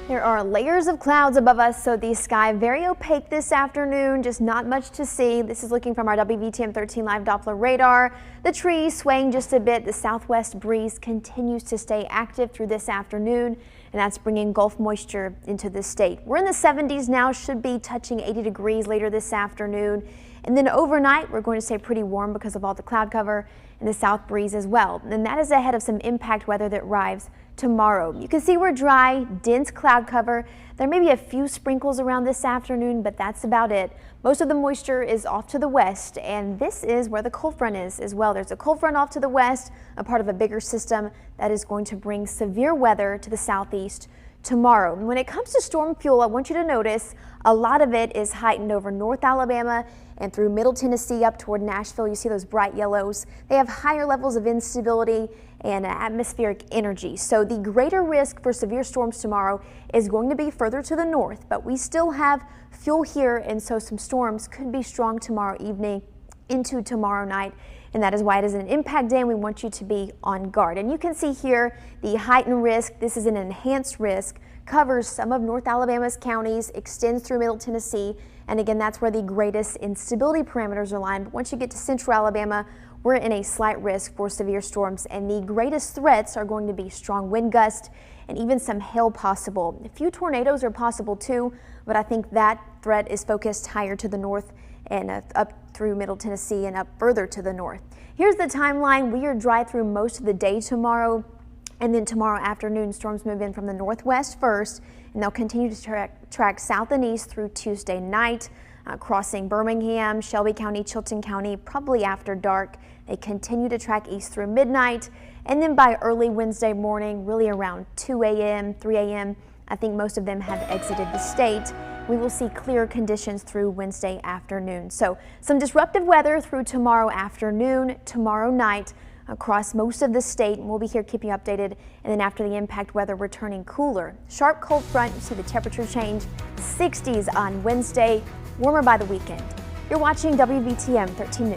There are layers of clouds above us, so the sky very opaque this afternoon, just not much to see. This is looking from our WVTM 13 live Doppler radar. The trees swaying just a bit. The southwest breeze continues to stay active through this afternoon, and that's bringing Gulf moisture into the state. We're in the 70s now, should be touching 80 degrees later this afternoon. And then overnight, we're going to stay pretty warm because of all the cloud cover and the south breeze as well. And that is ahead of some impact weather that arrives tomorrow. You can see we're dry, dense cloud cover. There may be a few sprinkles around this afternoon, but that's about it. Most of the moisture is off to the west, and this is where the cold front is as well. There's a cold front off to the west, a part of a bigger system that is going to bring severe weather to the southeast tomorrow. When it comes to storm fuel, I want you to notice a lot of it is heightened over North Alabama and through Middle Tennessee up toward Nashville. You see those bright yellows. They have higher levels of instability and atmospheric energy. So the greater risk for severe storms tomorrow is going to be further to the north, but we still have fuel here, and so some storms could be strong tomorrow evening into tomorrow night. And that is why it is an impact day, and we want you to be on guard. And you can see here the heightened risk. This is an enhanced risk, covers some of North Alabama's counties, extends through Middle Tennessee. And again, that's where the greatest instability parameters are lined. But once you get to central Alabama, we're in a slight risk for severe storms, and the greatest threats are going to be strong wind gusts and even some hail possible. A few tornadoes are possible too, but I think that threat is focused higher to the north and up through Middle Tennessee and up further to the north. Here's the timeline. We are dry through most of the day tomorrow, and then tomorrow afternoon storms move in from the northwest first, and they'll continue to track south and east through Tuesday night, crossing Birmingham, Shelby County, Chilton County, probably after dark. They continue to track east through midnight, and then by early Wednesday morning, really around 2 a.m., 3 a.m., I think most of them have exited the state. We will see clear conditions through Wednesday afternoon. So some disruptive weather through tomorrow afternoon, tomorrow night across most of the state, and we'll be here keeping you updated. And then after the impact weather, returning cooler. Sharp cold front, you see the temperature change, 60s on Wednesday, warmer by the weekend. You're watching WVTM 13 News.